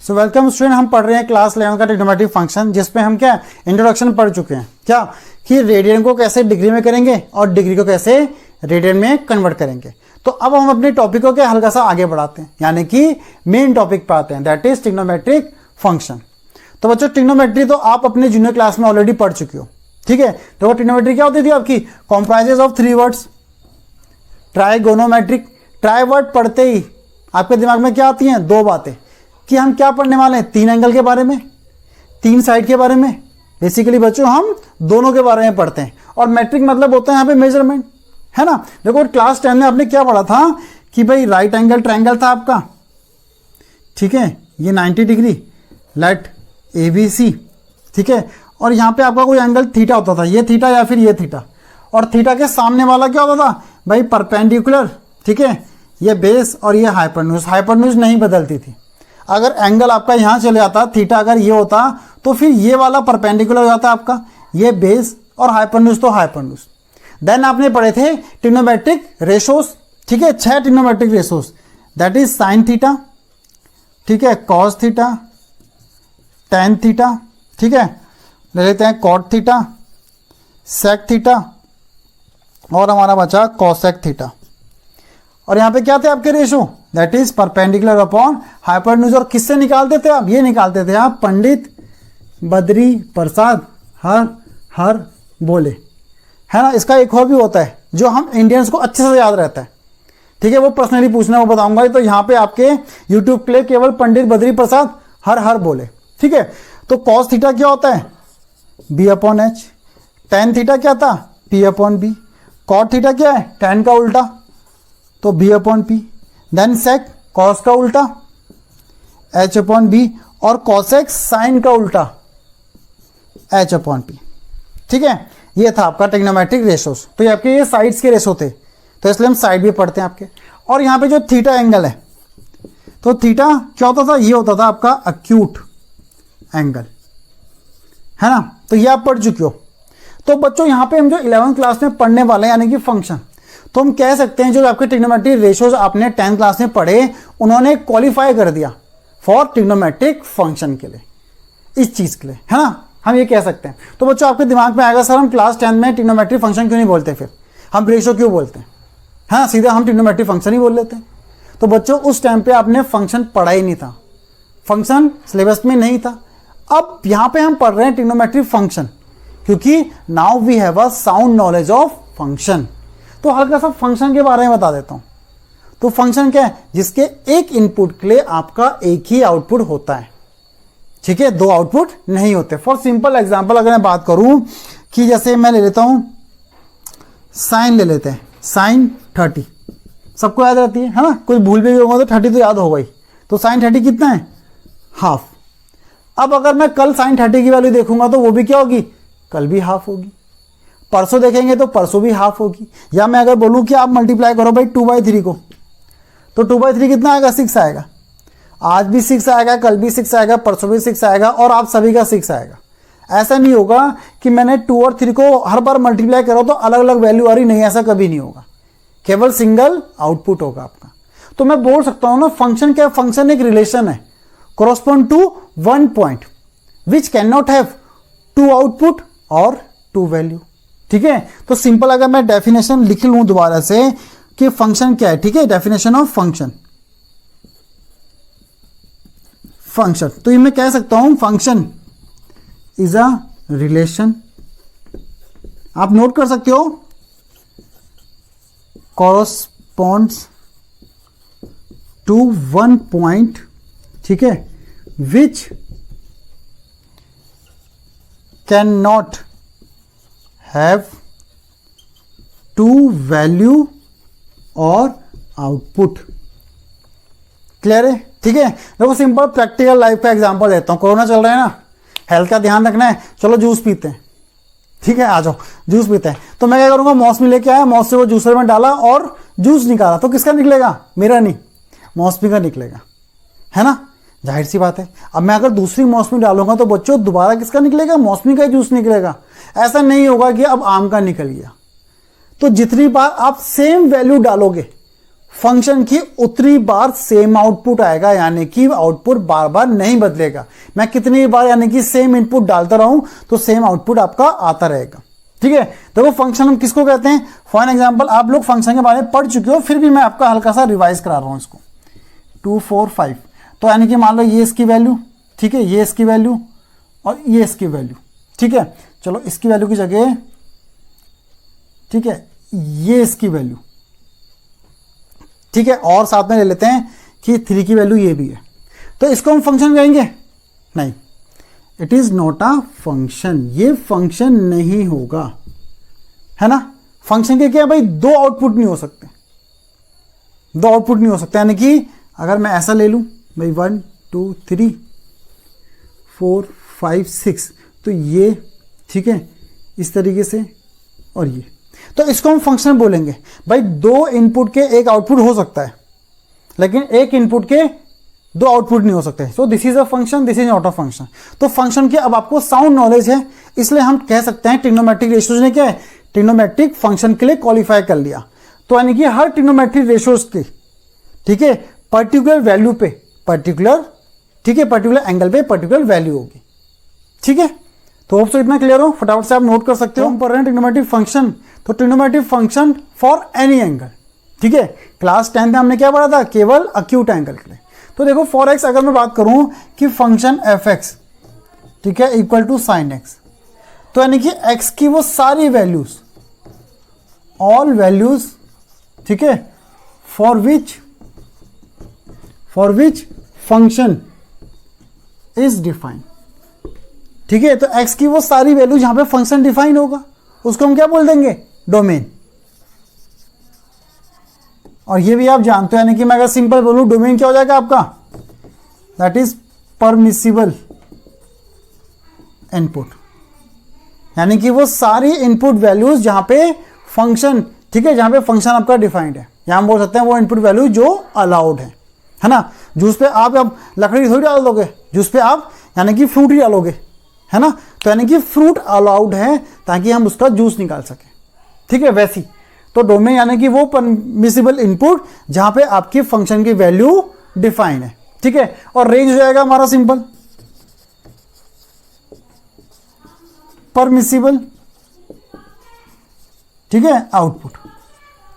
So welcome student, हम पढ़ रहे हैं क्लास 11 का ट्रिग्नोमेट्रिक फंक्शन, जिसपे हम क्या इंट्रोडक्शन पढ़ चुके हैं। क्या कि रेडियन को कैसे डिग्री में करेंगे और डिग्री को कैसे रेडियन में कन्वर्ट करेंगे। तो अब हम अपने टॉपिक को क्या हल्का सा आगे बढ़ाते हैं, यानी कि मेन टॉपिक पे आते हैं, दैट इज ट्रिग्नोमेट्रिक फंक्शन। तो बच्चों ट्रिग्नोमेट्री तो आप अपने जूनियर क्लास में ऑलरेडी पढ़ चुके हो, ठीक है। तो ट्रिग्नोमेट्री क्या होती थी आपकी, comprises of 3 words. Trigonometric, try word पढ़ते ही आपके दिमाग में क्या आती हैं, 2 बातें, कि हम क्या पढ़ने वाले हैं, 3 एंगल के बारे में, 3 साइड के बारे में। बेसिकली बच्चों हम दोनों के बारे में पढ़ते हैं, और मैट्रिक मतलब होता है यहाँ पे मेजरमेंट, है ना। देखो क्लास 10 में आपने क्या पढ़ा था कि भाई राइट एंगल ट्रायंगल था आपका, ठीक है, ये 90 डिग्री, लेट ABC, ठीक है, और यहाँ पे आपका कोई एंगल थीटा होता था, ये थीटा या फिर ये थीटा, और थीटा के सामने वाला क्या होता था भाई, परपेंडिकुलर, ठीक है, ये बेस और ये हाइपोटेन्यूज। हाइपोटेन्यूज नहीं बदलती थी। अगर एंगल आपका यहाँ चले जाता, थीटा अगर ये होता, तो फिर ये वाला परपेंडिकुलर हो जाता आपका, ये बेस और हाइपोटेन्यूज तो हाइपोटेन्यूज। देन आपने पढ़े थे ट्रिग्नोमेट्रिक रेशोज, ठीक है, 6 trigonometric ratios, that is sine theta, ठीक है, कॉस थीटा, टेन थीटा, ठीक है, ले लेते हैं कॉट थीटा, सेक थीटा, और हमारा बचा कॉसेक थीटा। और यहाँ पे क्या थे आपके ratio, that is perpendicular upon hypotenuse. और किससे निकालते थे आप, ये निकालते थे आप पंडित बद्री प्रसाद हर बोले, है ना। इसका एक और भी होता है जो हम इंडियंस को अच्छे से याद रहता है, ठीक है, वो पर्सनली पूछना वो बताऊंगा। तो यहाँ पे आपके यूट्यूब के लिए केवल पंडित बद्री प्रसाद हर बोले, ठीक है। तो कॉस थीटा क्या होता है, B upon H। Tan theta क्या था, P upon B। Cot theta क्या है, टेन का उल्टा, तो B upon P। Then sec cos का उल्टा, H अपॉन B, और कॉसेक साइन का उल्टा, H अपॉन P, ठीक है। ये था आपका ट्रिग्नोमेट्रिक रेशोस। तो ये आपके ये साइड्स के रेशो थे, तो इसलिए हम साइड भी पढ़ते हैं आपके। और यहाँ पे जो थीटा एंगल है, तो थीटा क्या होता था, ये होता था आपका एक्यूट एंगल, है ना। तो ये आप पढ़ चुके हो। तो बच्चों यहाँ पे हम जो 11th क्लास में पढ़ने वाले हैं, यानी कि फंक्शन, तो हम कह सकते हैं जो आपके ट्रिग्नोमेट्रिक रेशोज आपने 10th क्लास में पढ़े, उन्होंने क्वालिफाई कर दिया फॉर ट्रिग्नोमेट्रिक फंक्शन के लिए, इस चीज के लिए, है ना, हम ये कह सकते हैं। तो बच्चों आपके दिमाग में आएगा, सर हम क्लास 10 में ट्रिग्नोमेट्रिक फंक्शन क्यों नहीं बोलते, फिर हम रेशो क्यों बोलते हैं, है ना, सीधा हम ट्रिग्नोमेट्रिक फंक्शन ही बोल लेते हैं। तो बच्चों उस टाइम पे आपने फंक्शन पढ़ा ही नहीं था, फंक्शन सिलेबस में नहीं था। अब यहाँ पे हम पढ़ रहे हैं ट्रिग्नोमेट्रिक फंक्शन, क्योंकि now we have a sound knowledge of function. तो हल्का सा फंक्शन के बारे में बता देता हूं। तो फंक्शन क्या है, जिसके एक इनपुट के लिए आपका एक ही आउटपुट होता है, ठीक है, 2 आउटपुट नहीं होते। फॉर सिंपल एग्जांपल अगर मैं बात करूं कि जैसे मैं ले लेता हूं साइन, ले लेते हैं साइन 30, सबको याद रहती है ना, कुछ भूल भी होगा तो 30 तो याद होगा ही। तो साइन 30 कितना है, हाफ। अब अगर मैं कल साइन 30 की वैल्यू देखूंगा तो वो भी क्या होगी, कल भी हाफ होगी। परसों देखेंगे तो परसों भी हाफ होगी। या मैं अगर बोलूं कि आप मल्टीप्लाई करो भाई 2/3 को, तो 2/3 कितना आएगा, 6 आएगा। आज भी 6 आएगा, कल भी 6 आएगा, परसों भी 6 आएगा, और आप सभी का 6 आएगा। ऐसा नहीं होगा कि मैंने 2 और 3 को हर बार मल्टीप्लाई करो तो अलग अलग वैल्यू आ रही, नहीं, ऐसा कभी नहीं होगा, केवल सिंगल आउटपुट होगा आपका। तो मैं बोल सकता हूं ना, फंक्शन क्या, फंक्शन एक रिलेशन है correspond to one point which cannot have 2 output और 2 वैल्यू, ठीक है। तो सिंपल अगर मैं डेफिनेशन लिख लूं दोबारा से कि फंक्शन क्या है, ठीक है, डेफिनेशन ऑफ फंक्शन, फंक्शन, तो ये मैं कह सकता हूं फंक्शन इज अ रिलेशन, आप नोट कर सकते हो, corresponds to one point, ठीक है, which can not have 2 value और आउटपुट। क्लियर है, ठीक है। देखो सिंपल प्रैक्टिकल लाइफ का एग्जांपल देता हूं। कोरोना चल रहा है ना, हेल्थ का ध्यान रखना है, चलो जूस पीते हैं, ठीक है, आ जाओ जूस पीते हैं। तो मैं क्या करूंगा, मौसमी लेके आया, मौस से वो जूसर में डाला और जूस निकाला, तो किसका निकलेगा, मेरा नहीं, मौसमी का निकलेगा, है ना, जाहिर सी बात है। अब मैं अगर दूसरी मौसमी डालूंगा तो बच्चों दोबारा किसका निकलेगा, मौसमी का ही जूस निकलेगा। ऐसा नहीं होगा कि अब आम का निकल गया। तो जितनी बार आप सेम वैल्यू डालोगे फंक्शन की उतनी बार सेम आउटपुट आएगा, यानी कि आउटपुट बार बार नहीं बदलेगा। मैं कितनी बार यानी कि सेम इनपुट डालता रहूं तो सेम आउटपुट आपका आता रहेगा। ठीक है, देखो फंक्शन हम किसको कहते हैं। फॉर एग्जांपल आप लोग फंक्शन के बारे में पढ़ चुके हो, फिर भी मैं आपका हल्का सा रिवाइज करा रहा हूं इसको। 2 4 5, तो यानी कि मान लो ये इसकी वैल्यू, ठीक है, ये इसकी वैल्यू और ये इसकी वैल्यू। ठीक है, चलो इसकी वैल्यू की जगह, ठीक है, ये इसकी वैल्यू, ठीक है, और साथ में ले लेते हैं कि 3 की वैल्यू ये भी है, तो इसको हम फंक्शन कहेंगे? नहीं, it is not a function, ये फंक्शन नहीं होगा, है ना। फंक्शन के क्या भाई, दो आउटपुट नहीं हो सकते, दो आउटपुट नहीं हो सकते। यानी कि अगर मैं ऐसा ले लूं भाई 1 2 3 4 5 6, तो ये, ठीक है, इस तरीके से, और ये, तो इसको हम फंक्शन बोलेंगे। भाई दो इनपुट के एक आउटपुट हो सकता है, लेकिन एक इनपुट के दो आउटपुट नहीं हो सकते। So this is a function, this is not a function. तो फंक्शन की अब आपको साउंड नॉलेज है, इसलिए हम कह सकते हैं ट्रिग्नोमेट्रिक रेशियोज ने क्या है, ट्रिग्नोमेट्रिक फंक्शन के लिए क्वालिफाई कर लिया। तो यानी कि हर ट्रिग्नोमेट्रिक रेशियोज की, ठीक है, पर्टिकुलर वैल्यू पे पर्टिकुलर, ठीक है, पर्टिकुलर एंगल पे पर्टिकुलर वैल्यू होगी। ठीक है, तो होप सो इतना क्लियर हो, फटाफट से आप नोट कर सकते हो। हम पढ़ रहे हैं ट्रिग्नोमेट्रिक फंक्शन, तो trigonometric function for any angle. ठीक है, क्लास 10 में हमने क्या पढ़ा था, केवल अक्यूट एंगल के लिए। तो देखो फॉर एक्स अगर मैं बात करूं कि फंक्शन एफ एक्स, ठीक है, इक्वल टू साइन एक्स, तो यानी कि एक्स की वो सारी वैल्यूज, ऑल वैल्यूज, ठीक है, for which function is defined. ठीक है, तो एक्स की वो सारी वैल्यू जहां पे फंक्शन डिफाइन होगा उसको हम क्या बोल देंगे, डोमेन। और ये भी आप जानते हो, यानी कि मैं अगर सिंपल बोलूं डोमेन क्या हो जाएगा आपका, दैट इज परमिसिबल इनपुट, यानी कि वो सारी इनपुट वैल्यूज जहां पे फंक्शन, ठीक है, जहां पे फंक्शन आपका डिफाइंड है, यहां हम बोल सकते हैं वो इनपुट वैल्यू जो अलाउड है ना। जूस पे आप लकड़ी थोड़ी डाल दोगे, जूस पे आप यानी कि फ्रूट ही डालोगे, है ना। तो यानी कि फ्रूट अलाउड है ताकि हम उसका जूस निकाल सकें। ठीक है, वैसी तो डोमेन यानी कि वो परमिसिबल इनपुट जहां पे आपकी फंक्शन की वैल्यू डिफाइन है। ठीक है, और रेंज हो जाएगा हमारा सिंपल परमिसिबल, ठीक है, आउटपुट,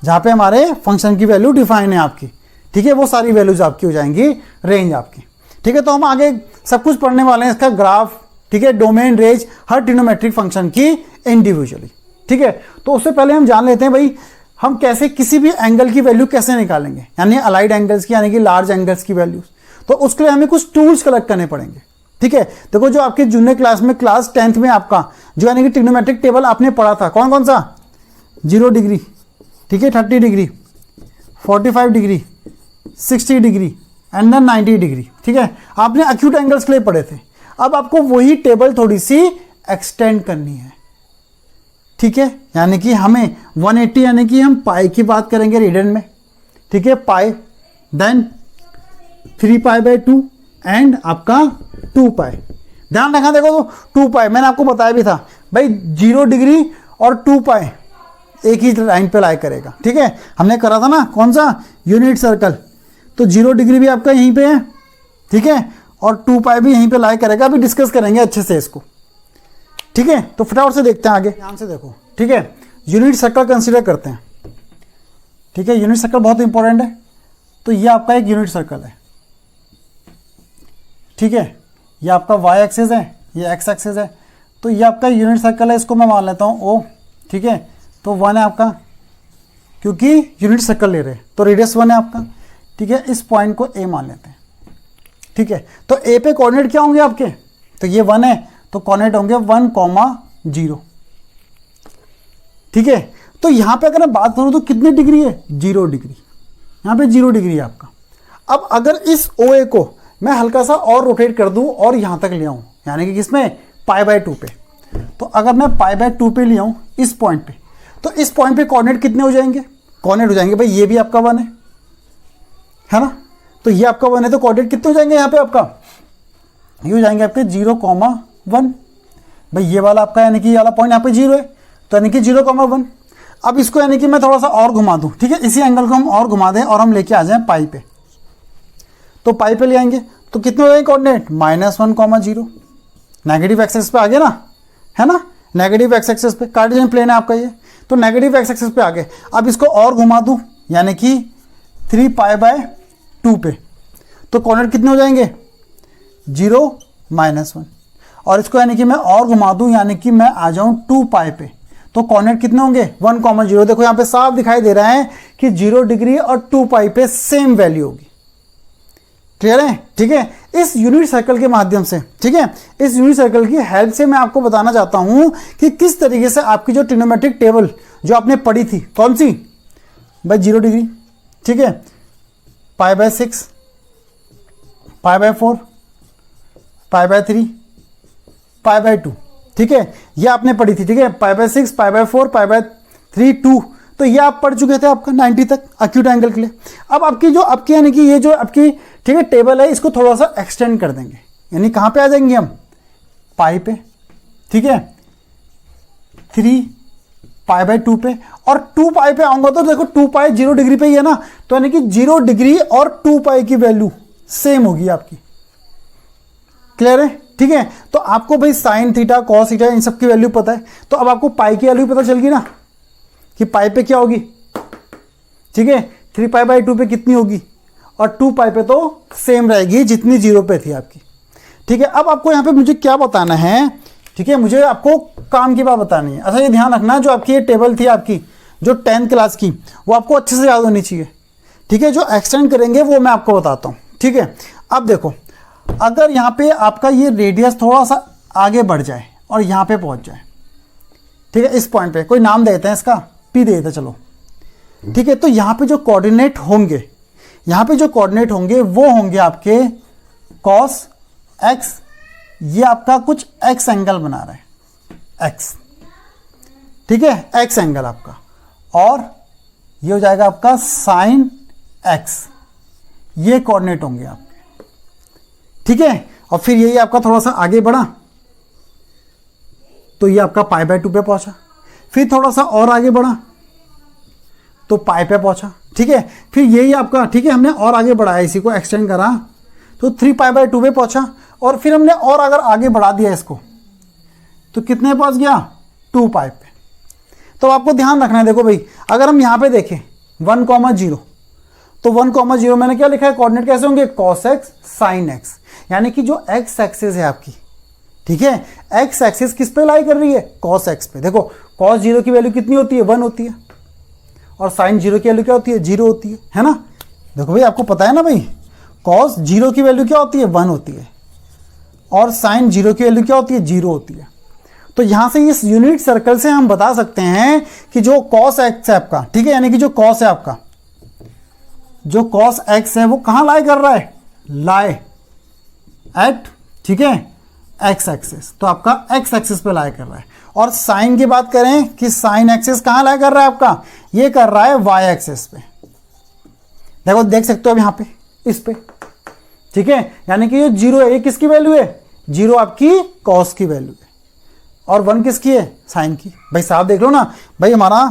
जहां पे हमारे फंक्शन की वैल्यू डिफाइन है आपकी। ठीक है, वो सारी वैल्यूज आपकी हो जाएंगी रेंज आपकी। ठीक है, तो हम आगे सब कुछ पढ़ने वाले हैं, इसका ग्राफ, ठीक है, डोमेन, रेंज, हर ट्रिग्नोमेट्रिक फंक्शन की इंडिविजुअली। ठीक है, तो उससे पहले हम जान लेते हैं भाई हम कैसे किसी भी एंगल की वैल्यू कैसे निकालेंगे, यानी अलाइड एंगल्स की, यानी कि लार्ज एंगल्स की वैल्यूज। तो उसके लिए हमें कुछ टूल्स कलेक्ट करने पड़ेंगे। ठीक है, देखो जो आपके जूनियर क्लास में, क्लास 10th में आपका जो यानी कि ट्रिग्नोमेट्रिक टेबल आपने पढ़ा था, कौन कौन सा, 0 डिग्री, ठीक है, 30 degree, 45 degree, 60 degree and then 90 degree. ठीक है, आपने अक्यूट एंगल्स के लिए पढ़े थे। अब आपको वही टेबल थोड़ी सी एक्सटेंड करनी है। ठीक है, यानी कि हमें 180, यानी कि हम पाई की बात करेंगे रेडियन में। ठीक है, पाई, देन 3π/2 एंड आपका 2π। ध्यान रखना, देखो तो 2π मैंने आपको बताया भी था भाई, 0 डिग्री और 2π एक ही लाइन पे लाई करेगा। ठीक है, हमने करा था ना कौन सा, यूनिट सर्कल, तो 0 डिग्री भी आपका यहीं पे है, ठीक है, और 2π भी यहीं पे लाई करेगा। अभी डिस्कस करेंगे अच्छे से इसको। ठीक है, तो फटाफट से देखते हैं आगे, ध्यान से देखो। ठीक है, यूनिट सर्कल कंसीडर करते हैं। ठीक है, यूनिट सर्कल बहुत इंपॉर्टेंट है। तो ये आपका एक यूनिट सर्कल है। ठीक है, ये आपका वाई एक्सिस है, ये एक्स एक्सिस है, तो ये आपका यूनिट सर्कल है, इसको मैं मान लेता हूँ ओ। ठीक है, तो 1 है आपका, क्योंकि यूनिट सर्कल ले रहे हैं तो रेडियस 1 है आपका। ठीक है, इस पॉइंट को ए मान लेते हैं। ठीक है, तो ए पे कोऑर्डिनेट क्या होंगे आपके, तो ये 1 है, तो कोऑर्डिनेट होंगे 1, 0। ठीक है, तो यहां पे अगर मैं बात करूं तो कितनी डिग्री है, 0 डिग्री, यहां पे 0 डिग्री है आपका। अब अगर इस ओ ए को मैं हल्का सा और रोटेट कर दूं और यहां तक ले आऊं, यानी कि किसमें, π/2 पे, तो अगर मैं π/2 पे ले आऊं इस पॉइंट पे, तो इस पॉइंट पे कोऑर्डिनेट कितने हो जाएंगे, कोऑर्डिनेट हो जाएंगे भाई, ये भी आपका 1 है ना, तो ये आपका 1 है, तो कोऑर्डिनेट कितने हो जाएंगे यहाँ पे आपका, ये हो जाएंगे आपके 0,1। भाई ये वाला आपका यानी कि ये वाला पॉइंट यहाँ पे 0 है, तो यानी कि 0,1। अब इसको यानी कि मैं थोड़ा सा और घुमा दूं, ठीक है, इसी एंगल को हम और घुमा दें और हम लेके आ जाएं पाई पे। तो पाई पे ले आएंगे तो कितने हो जाएंगे कोऑर्डिनेट, -1, 0। नेगेटिव एक्स एक्सिस पे आ गया ना, है ना, नेगेटिव एक्स एक्सिस पे, कार्टेशियन प्लेन है आपका ये, तो नेगेटिव एक्स एक्सिस पे आ गए। अब इसको और घुमा दूं यानी कि 3π/2 पे, तो कोऑर्डिनेट कितने हो जाएंगे, 0, -1। और इसको यानी कि मैं और घुमा दूं यानी कि मैं आ जाऊं 2π पे, तो कोऑर्डिनेट कितने होंगे, 1, 0। देखो यहाँ पे साफ दिखाई दे रहा है कि 0 डिग्री और 2π पे सेम वैल्यू होगी। क्लियर है, ठीक है। इस यूनिट सर्कल के माध्यम से, ठीक है, इस यूनिट सर्कल की हेल्प से मैं आपको बताना चाहता हूं कि किस तरीके से आपकी जो ट्रिग्नोमेट्रिक टेबल जो आपने पढ़ी थी, कौन सी भाई, 0 डिग्री, ठीक है, π/6, π/4, π/3, π/2, ठीक है, ये आपने पढ़ी थी, ठीक है, π/6, π/4, π/3, 2, तो ये आप पढ़ चुके थे आपका 90 तक एक्यूट एंगल के लिए। अब आपकी यानी कि ये जो आपकी, ठीक है, टेबल है, इसको थोड़ा सा एक्सटेंड कर देंगे, यानी कहाँ पे आ जाएंगे हम, पाई पे, ठीक है, 3π/2 पे, और 2π पे आऊंगा तो देखो 2π 0 डिग्री पे ही है ना, तो यानी कि 0 डिग्री और 2π की वैल्यू सेम होगी आपकी। क्लियर है, ठीक है। तो आपको भाई साइन थीटा, कॉस थीटा, इन सब की वैल्यू पता है, तो अब आपको पाई की वैल्यू पता चल गई ना कि पाई पे क्या होगी, ठीक है, 3π/2 पे कितनी होगी, और 2π पे तो सेम रहेगी जितनी 0 पे थी आपकी, ठीक है। अब आपको यहाँ पे मुझे क्या बताना है, ठीक है, मुझे आपको काम की बात बतानी है। अच्छा ये ध्यान रखना, जो आपकी ये टेबल थी आपकी जो 10th क्लास की, वो आपको अच्छे से याद होनी चाहिए, ठीक है। जो एक्सटेंड करेंगे वो मैं आपको बताता हूँ, ठीक है। अब देखो, अगर यहाँ पे आपका ये रेडियस थोड़ा सा आगे बढ़ जाए और यहाँ पे पहुँच जाए, ठीक है, इस पॉइंट पे कोई नाम देते हैं इसका, P दे देते हैं, चलो, ठीक है। तो यहाँ पे जो कोऑर्डिनेट होंगे, यहाँ पे जो कोऑर्डिनेट होंगे वो होंगे आपके cos x, ये आपका कुछ x एंगल बना रहा है, x, ठीक है, x एंगल आपका, और ये हो जाएगा आपका sin x, ये कोऑर्डिनेट होंगे आपके, ठीक है। और फिर यही आपका थोड़ा सा आगे बढ़ा तो ये आपका π/2 पे पहुंचा, फिर थोड़ा सा और आगे बढ़ा तो पाई पे पहुंचा, ठीक है। फिर यही आपका, ठीक है, हमने और आगे बढ़ाया, इसी को एक्सटेंड करा तो 3π/2 पे पहुंचा, और फिर हमने और अगर आगे बढ़ा दिया इसको तो कितने पहुंच गया, 2π पे। तो आपको ध्यान रखना है, देखो भाई, अगर हम यहाँ पे देखें 1, 0, तो 1, 0 मैंने क्या लिखा है, कोऑर्डिनेट कैसे होंगे, cos x sin x, यानी कि जो x एक्सिस है आपकी, ठीक है, x एक्सिस किस पे लाई कर रही है, cos x पे। देखो cos 0 की वैल्यू कितनी होती है, 1 होती है, और साइन 0 की वैल्यू क्या होती है, 0 होती है ना। देखो भाई आपको पता है ना भाई, cos 0 की वैल्यू क्या होती है, 1 होती है, और साइन 0 की वैल्यू क्या होती है, 0 होती है। तो यहां से इस यूनिट सर्कल से हम बता सकते हैं कि जो cos x है आपका, ठीक है, यानी कि जो cos है आपका, जो cos x है वो कहां लाई कर रहा है, लाई एट, ठीक है, x एक्सिस, तो आपका x एक्सिस पे लाई कर रहा है। और साइन की बात करें कि साइन एक्सिस कहां लाई कर रहा है आपका, ये कर रहा है y एक्सिस पे। देखो देख सकते हो अब यहां पे, इस पे, ठीक है, यानी कि ये 0 है, ये किसकी वैल्यू है, 0 आपकी cos की वैल्यू है, और 1 किसकी है, साइन की। भाई साहब देख लो ना भाई, हमारा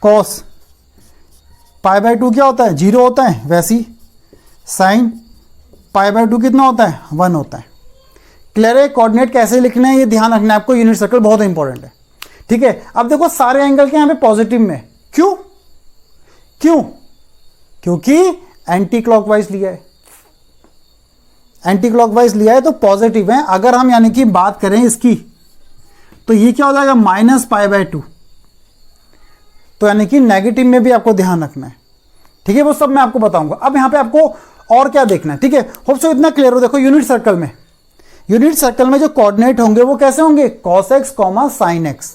cos π/2 क्या होता है, 0 होता है, वैसी साइन π/2 कितना होता है, 1 होता है। क्लियर है, कोऑर्डिनेट कैसे लिखना है ये ध्यान रखना है आपको, यूनिट सर्कल बहुत इंपॉर्टेंट है, ठीक है। अब देखो सारे एंगल के यहाँ पे पॉजिटिव में, क्यों, क्योंकि एंटी क्लॉकवाइज लिया है, एंटी क्लॉकवाइज लिया है तो पॉजिटिव है। अगर हम यानी कि बात करें इसकी, तो ये क्या हो जाएगा, -π/2, तो यानी कि नेगेटिव में भी आपको ध्यान रखना है, ठीक है, वो सब मैं आपको बताऊंगा। अब यहां पे आपको और क्या देखना है, ठीक है, होप सो इतना क्लियर हो। देखो यूनिट सर्कल में जो कोऑर्डिनेट होंगे वो कैसे होंगे, cos x, sin x,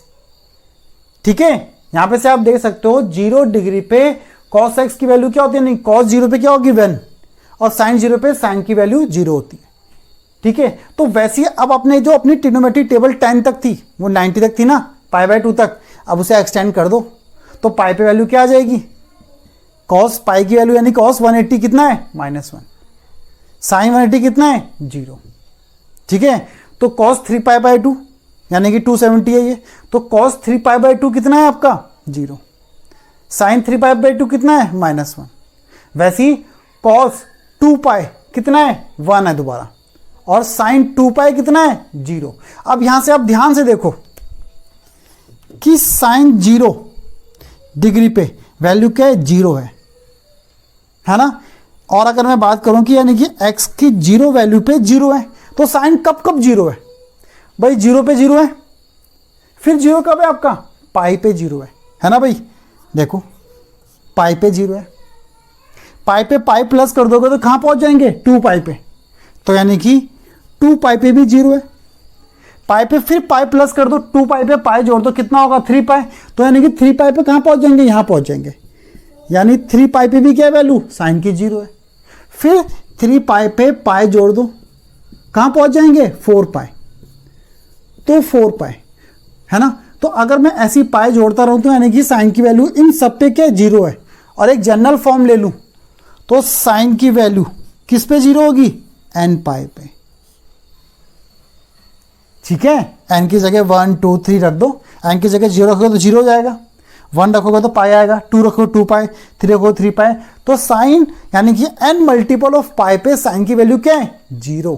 ठीक है। यहां पे से आप देख सकते हो 0 डिग्री पे cos x की वैल्यू क्या होती है, नहीं, cos 0 पे क्या होगी 1, और sin 0 पे sin की वैल्यू 0 होती है, ठीक है। तो वैसे अब अपने जो अपनी ट्रिग्नोमेट्रिक टेबल 10 तक थी, वो 90 तक थी ना, π/2 तक, अब उसे एक्सटेंड कर दो तो पाई पे वैल्यू क्या आ जाएगी, cos पाई की वैल्यू यानी cos 180 कितना है, -1, sin 180 कितना है, 0, ठीक है। तो cos 3π/2 यानी कि 270 है ये, तो cos 3π/2 कितना है आपका, 0, साइन 3π/2 कितना है -1। वैसे ही कॉस 2π कितना है 1 है दोबारा, और साइन 2π कितना है 0। अब यहां से आप ध्यान से देखो कि साइन 0 डिग्री पे वैल्यू क्या है 0 है ना। और अगर मैं बात करूं कि यानी कि x की 0 वैल्यू पे 0 है, तो साइन कब कब 0 है भाई, 0 पे 0 है। फिर 0 कब है आपका पाई पे 0 है ना भाई। देखो पाई पे 0 है, पाई पे पाई प्लस कर दोगे तो कहां पहुंच जाएंगे 2π पे, तो यानी कि 2π पे भी 0 है। पाई पे फिर पाई प्लस कर दो, 2π पे पाई जोड़ दो कितना होगा 3π, तो यानी कि 3π पे कहां पहुंच जाएंगे यहां पहुंच जाएंगे, यानी 3π पे भी क्या वैल्यू साइन की 0 है। फिर 3π पे पाई जोड़ दो कहां पहुंच जाएंगे 4π, तो 4π है ना। तो अगर मैं ऐसी पाई जोड़ता रहूं तो यानी कि साइन की वैल्यू इन सब पे क्या 0 है। और एक जनरल फॉर्म ले लूं तो साइन की वैल्यू किस पे 0 होगी nπ पे, ठीक है। n की जगह 1 2 3 रख दो, n की जगह 0 रखोगे तो 0 हो जाएगा, 1 रखोगे तो पाई आएगा, 2 रखोगे 2π, 3 रखोगे 3π। तो साइन यानी कि n मल्टीपल ऑफ पाई पे साइन की वैल्यू क्या है 0।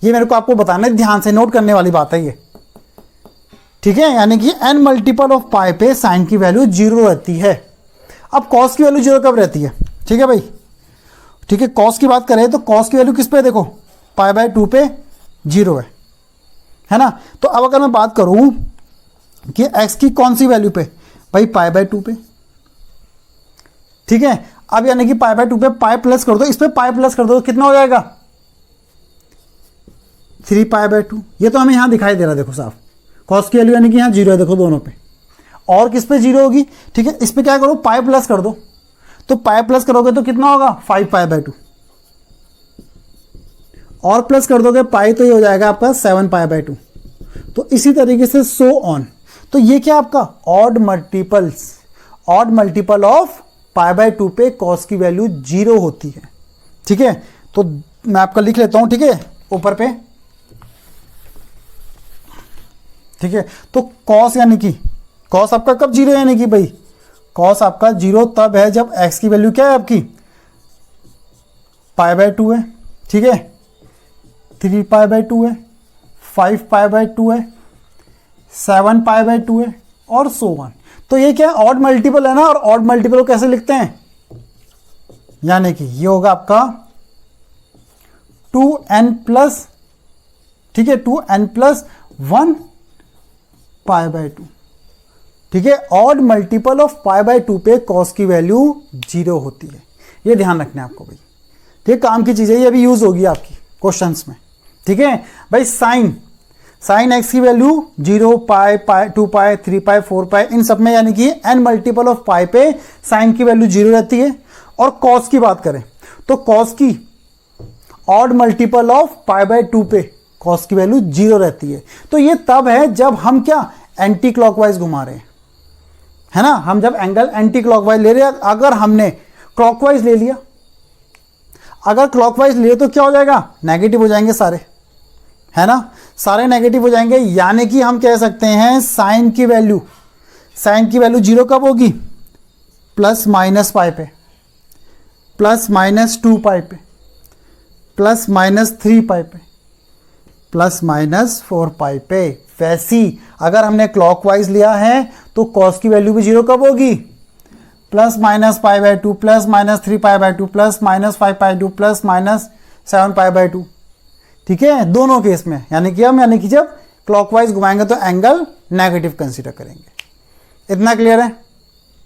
ये मेरे को आपको बताना है, ध्यान से नोट करने वाली बात है ये, ठीक है। यानी कि n मल्टीपल ऑफ पाई पे साइन की वैल्यू 0 रहती है। अब कॉस की वैल्यू 0 कब रहती है, ठीक है भाई, ठीक है। कॉस की बात करें तो कॉस की वैल्यू किस पे देखो π/2 पे 0 है ना। तो अब अगर मैं बात करूं कि x की कौन सी वैल्यू पे भाई π/2 पे, ठीक है। अब यानी कि π/2 पे पाई प्लस कर दो, इस पे पाई प्लस कर दो तो कितना हो जाएगा 3π/2। ये तो हमें यहां दिखाई दे रहा है, देखो साफ कॉस की वैल्यू यानी कि यहां 0 है, देखो दोनों पे। और किस पे 0 होगी, ठीक है। इस पे क्या करो पाई प्लस कर दो, तो पाई प्लस करोगे तो कितना होगा 5π/2, और प्लस कर दोगे पाई तो ये हो जाएगा आपका 7π/2। तो इसी तरीके से सो ऑन। तो ये क्या आपका ऑड मल्टीपल ऑफ π/2 पे कॉस की वैल्यू 0 होती है, ठीक है। तो मैं आपका लिख लेता हूं, ठीक है, ऊपर पे, ठीक है। तो कॉस यानी कि कॉस आपका कब 0 यानी कि भाई कॉस आपका 0 तब है जब x की वैल्यू क्या है आपकी π/2 है, ठीक है, 3π/2 है, 5π/2 है, 7π/2 है और सो ऑन। तो ये क्या है ऑड मल्टीपल है ना, और ऑड मल्टीपल को कैसे लिखते हैं, यानी कि ये होगा आपका 2n प्लस, ठीक है, 2n प्लस 1 π/2, ठीक है। ऑड मल्टीपल ऑफ π/2 पे कॉस की वैल्यू 0 होती है। ये ध्यान रखना है आपको भाई, ठीक, काम की चीज है, ये भी यूज होगी आपकी क्वेश्चंस में, ठीक है भाई। साइन x की वैल्यू 0 π 2π 3π 4π इन सब में यानी कि n मल्टीपल ऑफ पाई पे साइन की वैल्यू 0 रहती है। और कॉस की बात करें तो कॉस की ऑड मल्टीपल ऑफ π/2 पे कॉस की वैल्यू 0 रहती है। तो ये तब है जब हम क्या एंटी क्लॉकवाइज घुमा रहे हैं, है ना, हम जब एंगल एंटी क्लॉकवाइज ले रहे हैं। अगर हमने क्लॉकवाइज ले लिया, अगर क्लॉकवाइज लिए तो क्या हो जाएगा नेगेटिव हो जाएंगे सारे, है ना, सारे नेगेटिव हो जाएंगे। यानी कि हम कह सकते हैं साइन की वैल्यू 0 कब होगी प्लस माइनस पाई पे, प्लस माइनस 2π पे, प्लस माइनस 3π पे, प्लस माइनस 4π पे। वैसी अगर हमने क्लॉकवाइज लिया है तो कॉस की वैल्यू भी 0 कब होगी plus minus π/2 plus minus 3π/2 plus minus 5π2 plus minus 7π/2, ठीक है, दोनों केस में। यानी कि जब क्लॉकवाइज घुमाएंगे तो एंगल नेगेटिव कंसीडर करेंगे। इतना क्लियर है,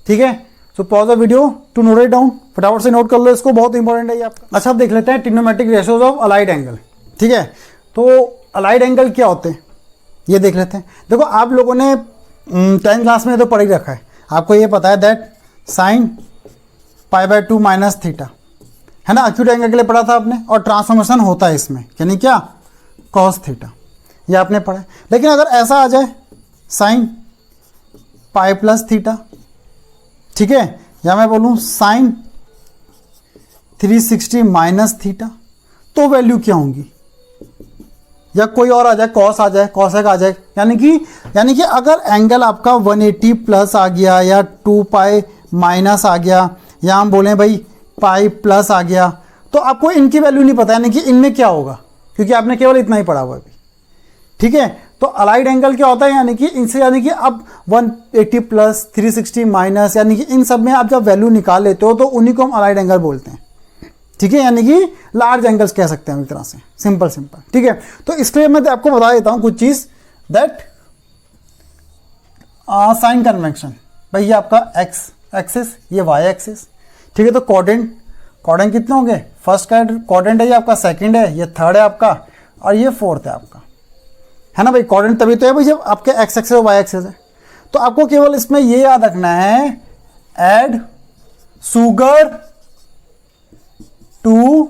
ठीक है। So pause the video to note it down, फटाफट से नोट कर लो इसको, बहुत इंपॉर्टेंट है ये आपका। अच्छा अब देख लेते हैं trigonometric ratios of allied angle, ठीक है। तो अलाइड एंगल क्या होते हैं ये देख लेते हैं। देखो आप लोगों ने 10th क्लास में तो पढ़ ही रखा है, आपको ये पता है दैट साइन π/2 माइनस थीटा, है ना, एक्यूट एंगल के लिए पढ़ा था आपने। और ट्रांसफॉर्मेशन होता है इसमें, यानी क्या कॉस थीटा, ये आपने पढ़ा है। लेकिन अगर ऐसा आ जाए साइन पाई प्लस थीटा, ठीक है, या मैं बोलूं साइन 360 माइनस थीटा, तो वैल्यू क्या होंगी, या कोई और आ जाए कॉस आ जाए, कॉसेक आ जाए। यानी कि अगर एंगल आपका 180 प्लस आ गया या 2π माइनस आ गया, या हम बोलें भाई पाई प्लस आ गया, तो आपको इनकी वैल्यू नहीं पता, यानी कि इनमें क्या होगा, क्योंकि आपने केवल इतना ही पढ़ा हुआ है अभी। ठीक है, तो अलाइड एंगल क्या होता है, यानी कि इनसे, यानी कि अब 180 प्लस 360 माइनस, यानी कि इन सब में आप जब वैल्यू निकाल लेते हो तो उन्हीं को हम अलाइड एंगल बोलते हैं। ठीक है, यानी कि लार्ज एंगल्स कह सकते हैं एक तरह से, सिंपल। ठीक है, तो इसलिए मैं आपको बता देता हूं कुछ चीज, दैट साइन कन्वेंशन, भाई ये आपका एक्स एक्सिस, ये वाई एक्सिस। ठीक है, तो क्वाड्रेंट कितने होंगे, फर्स्ट क्वाड्रेंट है ये आपका, सेकंड है, ये थर्ड है आपका, और ये फोर्थ है आपका, है ना भाई। क्वाड्रेंट तभी तो है भाई जब आपके एक्स एक्सिस और वाई एक्सिस है। तो आपको केवल इसमें ये याद रखना है, ऐड शुगर टू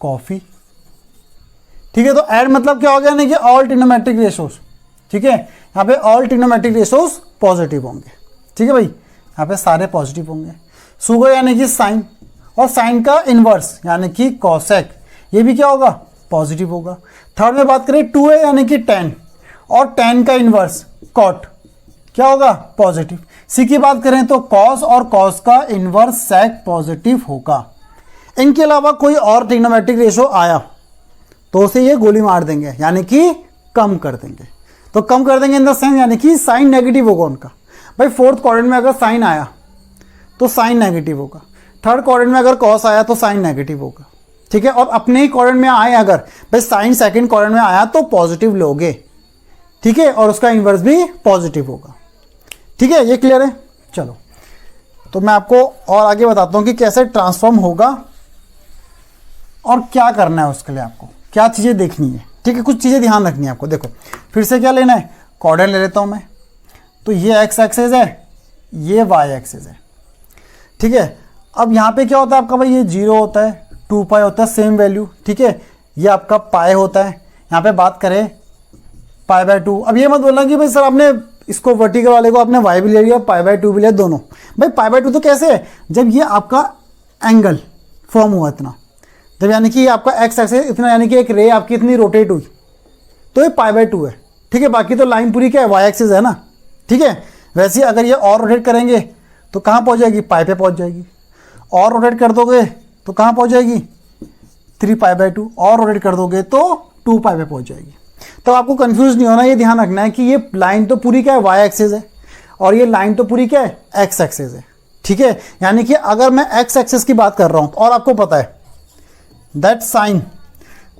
कॉफी। ठीक है, तो ऐड मतलब क्या हो गया, यानी कि ऑल ट्रिग्नोमेट्रिक रेशोस। ठीक है, यहाँ पे ऑल ट्रिग्नोमेट्रिक रेशोस पॉजिटिव होंगे। ठीक है भाई, यहाँ पे सारे पॉजिटिव होंगे। शुगर यानी कि साइन, और साइन का इनवर्स यानी कि कॉसेक, ये भी क्या होगा, पॉजिटिव होगा। थर्ड में बात करें 2 है यानी कि टेन, और टेन का इनवर्स कॉट क्या होगा, पॉजिटिव। सी की बात करें तो कॉस, और कॉस का इनवर्स सेक पॉजिटिव होगा। इनके अलावा कोई और ट्रिग्नोमेट्रिक रेशो आया तो उसे ये गोली मार देंगे, यानी कि कम कर देंगे। तो कम कर देंगे इन द सेंस, यानी कि साइन नेगेटिव होगा उनका। भाई फोर्थ क्वाड्रेंट में अगर साइन आया तो साइन नेगेटिव होगा, थर्ड क्वाड्रेंट में अगर कॉस आया तो साइन नेगेटिव होगा। ठीक है, और अपने ही क्वाड्रेंट में आए अगर भाई साइन सेकंड क्वाड्रेंट में आया तो पॉजिटिव लोगे। ठीक है, और उसका इनवर्स भी पॉजिटिव होगा। ठीक है, ये क्लियर है। चलो, तो मैं आपको और आगे बताता हूं कि कैसे ट्रांसफॉर्म होगा और क्या करना है उसके लिए, आपको क्या चीज़ें देखनी है। ठीक है, कुछ चीज़ें ध्यान रखनी है आपको। देखो फिर से क्या लेना है, क्वाड्रेंट ले लेता हूं मैं, तो ये एक्स एक्सिस है, ये वाई एक्सिस है। ठीक है, अब यहाँ पे क्या होता है आपका, भाई ये 0 होता है, 2 पाई होता है, सेम वैल्यू। ठीक है, ये आपका पाई होता है। यहाँ पे बात करें पाई बाय 2, अब ये मत बोलना कि भाई सर आपने इसको वर्टिकल वाले को आपने वाई भी ले लिया, पाई बाय 2 भी लिया, दोनों। भाई पाई बाय 2 तो कैसे है, जब ये आपका एंगल फॉर्म हुआ इतना, जब यानी कि आपका एक्स एक्सिस इतना, यानी कि एक रे आपकी इतनी रोटेट हुई, तो ये पाई बाय 2 है। ठीक है, बाकी तो लाइन पूरी क्या है, वाई एक्सिस है ना। ठीक है, वैसे ही अगर ये और रोटेट करेंगे तो कहाँ पहुँच जाएगी, पाई पे पहुँच जाएगी। और रोटेट कर दोगे तो कहाँ पहुँच जाएगी, 3 पाई बाय 2। और रोटेट कर दोगे तो 2 पाई पे पहुँच जाएगी। तो आपको कंफ्यूज नहीं होना, ये ध्यान रखना है कि ये लाइन तो पूरी क्या है, वाई एक्सिस है, और ये लाइन तो पूरी क्या है, एक्स एक्सिस है। ठीक है, यानी कि अगर मैं एक्स एक्सिस की बात कर रहा हूँ, और आपको पता है दैट साइन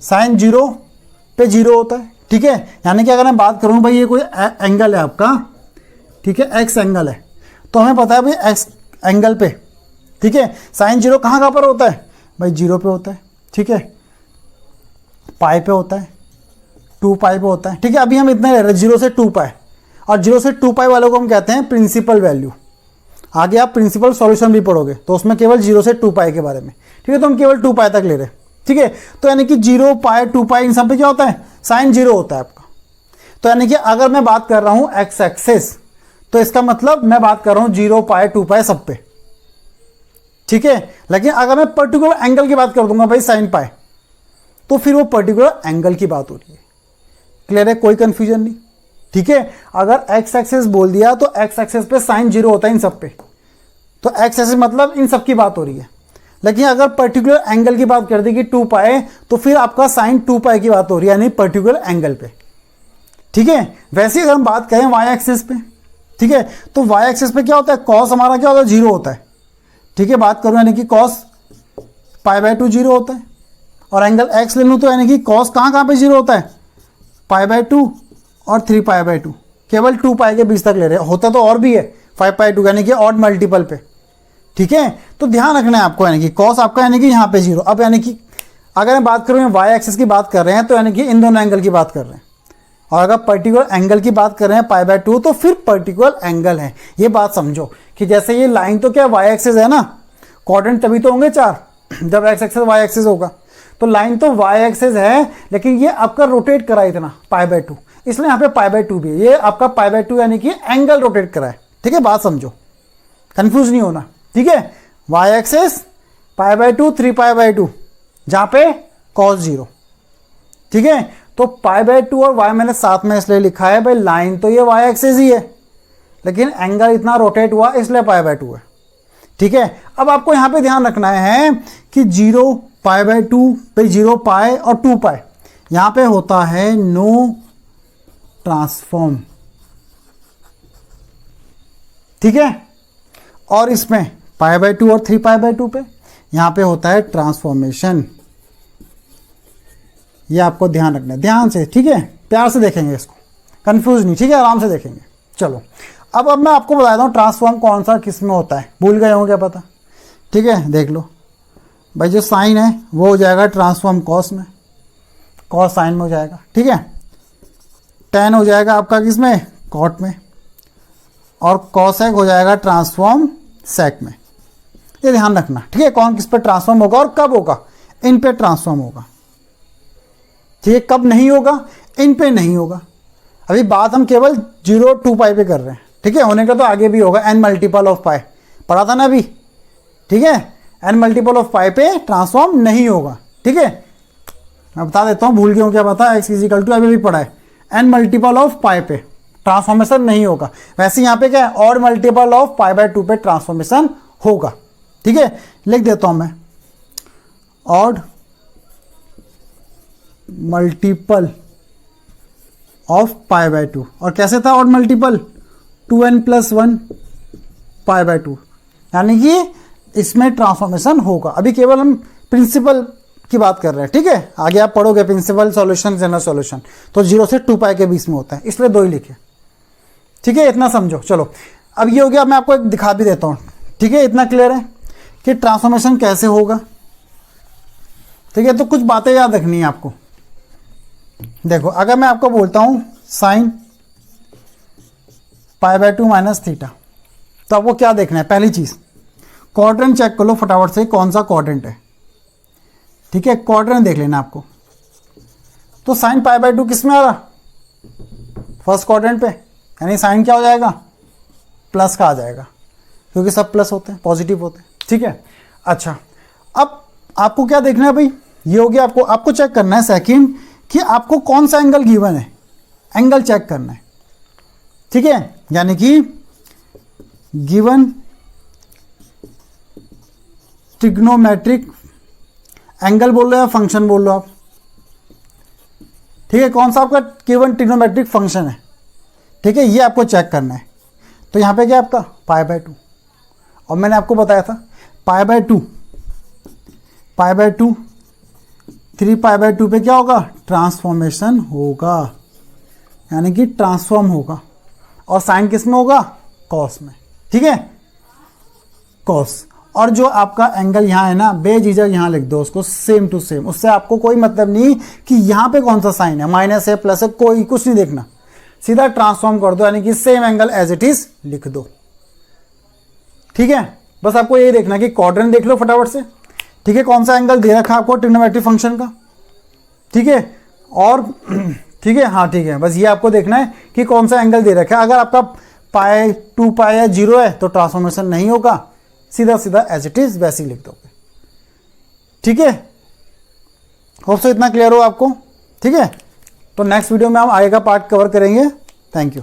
0 पे 0 होता है। ठीक है, यानी कि अगर मैं बात करूँ भाई ये कोई एंगल है आपका, ठीक है, एक्स एंगल है, तो हमें पता है भाई एक्स एंगल पे, ठीक है, साइन 0 कहाँ पर होता है, भाई 0 पे होता है। ठीक है, पाई पे होता है, 2 पाई पे होता है। ठीक है, अभी हम इतना ले रहे हैं 0 से 2 पाई, और 0 से 2 पाई वालों को हम कहते हैं प्रिंसिपल वैल्यू। आगे आप प्रिंसिपल सॉल्यूशन भी पढ़ोगे तो उसमें केवल 0 से 2 पाई के बारे में। ठीक है, तो हम केवल 2 पाई तक ले रहे हैं। ठीक है, तो यानी कि 0 पाई 2 पाई इन सब पे क्या होता है, साइन 0 होता है आपका। तो यानी कि अगर मैं बात कर रहा हूं एक्स एक्सिस, तो इसका मतलब मैं बात कर रहा हूं 0 पाई 2 पाई सब पे। ठीक है, लेकिन अगर मैं पर्टिकुलर एंगल की बात कर दूंगा भाई साइन पाई, तो फिर वो पर्टिकुलर एंगल की बात हो रही है। क्लियर है, कोई कंफ्यूजन नहीं। ठीक है, अगर एक्स एक्सिस बोल दिया तो एक्स एक्सिस पे साइन 0 होता है इन सब पे, तो एक्स एक्सिस मतलब इन सब की बात हो रही है। लेकिन अगर पर्टिकुलर एंगल की बात कर दी कि 2 पाई, तो फिर आपका साइन 2 पाई की बात हो रही है, यानी पर्टिकुलर एंगल पे। ठीक है, वैसे अगर हम बात करें वाई एक्सिस पे, ठीक है, तो वाई एक्सिस पे क्या होता है, कॉस हमारा क्या होता है, 0 होता है। ठीक है, बात करूं यानी कि कॉस पाई बाय 2 0 होता है, और एंगल एक्स ले लूं तो यानी कि कॉस कहाँ पे 0 होता है, पाई बाय 2 और 3 पाई बाय 2, केवल 2 पाई के बीच तक ले रहे हैं, होता तो और भी है 5 पाई 2 यानी कि ऑड मल्टीपल पे। ठीक है, तो ध्यान रखना है आपको, यानी कि कॉस आपका यानी कि यहाँ पे 0। अब यानी कि अगर मैं बात करूँ वाई एक्सिस की बात कर रहे हैं तो यानी कि इन दोनों एंगल की बात कर रहे हैं, और अगर पर्टिकुलर एंगल की बात कर रहे हैं पाई बाय 2, तो फिर पर्टिकुलर एंगल है। ये बात समझो कि जैसे ये लाइन तो क्या वाई एक्सिस है ना, क्वाड्रेंट तभी तो होंगे 4 जब एक्स एक्सिस वाई एक्सिस होगा। तो लाइन तो वाई एक्सिस है, लेकिन ये आपका रोटेट करा इतना पाई बाय 2, इसलिए यहाँ पे पाई बाय 2 भी है। ये आपका पाई बाय 2 यानी कि एंगल रोटेट करा है। ठीक है, बात समझो, कंफ्यूज नहीं होना। ठीक है, Y axis pi by 2 3 pi by 2 जहाँ पे कॉस 0। ठीक है, तो पाई बाय 2 और वाई मैंने साथ में इसलिए लिखा है भाई, लाइन तो ये वाई एक्सिस ही है, लेकिन एंगल इतना रोटेट हुआ इसलिए पाई बाय 2 है। ठीक है, अब आपको यहां पे ध्यान रखना है कि 0 π/2 पे 0 π और 2 π यहां पे होता है नो ट्रांसफॉर्म, ठीक है, और इसमें π/2 और 3π/2 पे यहां पे होता है ट्रांसफॉर्मेशन। ये आपको ध्यान रखना है, ध्यान से, ठीक है, प्यार से देखेंगे इसको, कंफ्यूज नहीं, ठीक है, आराम से देखेंगे। चलो अब मैं आपको बताता हूँ ट्रांसफॉर्म कौन सा किस में होता है, भूल गए हो क्या पता, ठीक है, देख लो भाई, जो साइन है वो हो जाएगा ट्रांसफॉर्म कॉस में, कॉस साइन में हो जाएगा, ठीक है, टेन हो जाएगा आपका किसमें, कॉट में, और कॉसेक हो जाएगा ट्रांसफॉर्म सेक में। ये ध्यान रखना, ठीक है, कौन किस पे ट्रांसफॉर्म होगा और कब होगा, इन पे ट्रांसफॉर्म होगा, ठीक है, कब नहीं होगा, इन पे नहीं होगा। अभी बात हम केवल 0 2 π पे कर रहे हैं, ठीक है, होने का तो आगे भी होगा, n मल्टीपल ऑफ पाई पढ़ा था ना अभी, ठीक है, n मल्टीपल ऑफ पाई पे ट्रांसफॉर्म नहीं होगा, ठीक है, मैं बता देता हूँ, भूल गया हूँ क्या पता, x इजिकल टू अभी भी पढ़ा है, n मल्टीपल ऑफ पाई पे ट्रांसफॉर्मेशन नहीं होगा। वैसे यहाँ पे क्या है, ऑड मल्टीपल ऑफ π/2 पे ट्रांसफॉर्मेशन होगा, ठीक है, लिख देता हूँ मैं, ऑड मल्टीपल ऑफ π/2, और कैसे था ऑड मल्टीपल, 2n+1 π/2, यानी कि इसमें ट्रांसफॉर्मेशन होगा। अभी केवल हम प्रिंसिपल की बात कर रहे हैं, ठीक है, आगे आप पढ़ोगे प्रिंसिपल सॉल्यूशन जनरल सॉल्यूशन, तो 0 से 2 π के बीच में होता है, इसलिए 2 ही लिखे, ठीक है, इतना समझो। चलो अब ये हो गया, मैं आपको एक दिखा भी देता हूँ, ठीक है, इतना क्लियर है कि ट्रांसफॉर्मेशन कैसे होगा, ठीक है, तो कुछ बातें याद रखनी है आपको। देखो अगर मैं आपको बोलता हूं साइन π/2 माइनस थीटा, तो आपको क्या देखना है, पहली चीज क्वाड्रेंट चेक कर लो फटाफट से, कौन सा क्वाड्रेंट है, ठीक है, क्वाड्रेंट देख लेना आपको। तो साइन π/2 किस में आ रहा, फर्स्ट क्वाड्रेंट पे, यानी साइन क्या हो जाएगा, प्लस का आ जाएगा, क्योंकि सब प्लस होते हैं, पॉजिटिव होते हैं, ठीक है। अच्छा अब आपको क्या देखना है भाई, ये हो गया, आपको चेक करना है सेकंड कि आपको कौन सा एंगल गिवन है, एंगल चेक करना है, ठीक है, यानी कि गिवन ट्रिग्नोमेट्रिक एंगल बोल लो या फंक्शन बोल लो आप, ठीक है, कौन सा आपका गिवन ट्रिग्नोमेट्रिक फंक्शन है, ठीक है, ये आपको चेक करना है। तो यहां पे क्या आपका π/2, और मैंने आपको बताया था π/2 3π/2 पे क्या होगा, ट्रांसफॉर्मेशन होगा, यानी कि ट्रांसफॉर्म होगा, और साइन किस में होगा, कॉस में, ठीक है, कॉस। और जो आपका एंगल यहाँ है ना, बेझिझक यहाँ लिख दो उसको सेम टू सेम, उससे आपको कोई मतलब नहीं कि यहाँ पे कौन सा साइन है, माइनस है प्लस है, कोई कुछ नहीं देखना, सीधा ट्रांसफॉर्म कर दो, यानी कि same angle as it is लिख दो, ठीक है। बस आपको ये देखना कि क्वाड्रेंट देख लो फटाफट से, ठीक है, कौन सा एंगल दे रखा है आपको ट्रिग्नोमेट्रिक फंक्शन का, ठीक है, और ठीक है, हाँ ठीक है, बस ये आपको देखना है कि कौन सा एंगल दे रखा है। अगर आपका π 2 π या 0 है तो ट्रांसफॉर्मेशन नहीं होगा, सीधा सीधा एज इट इज वैसे ही लिख दोगे, ठीक है। होप सो इतना क्लियर हो आपको, ठीक है। तो नेक्स्ट वीडियो में हम आगे का पार्ट कवर करेंगे। Thank you.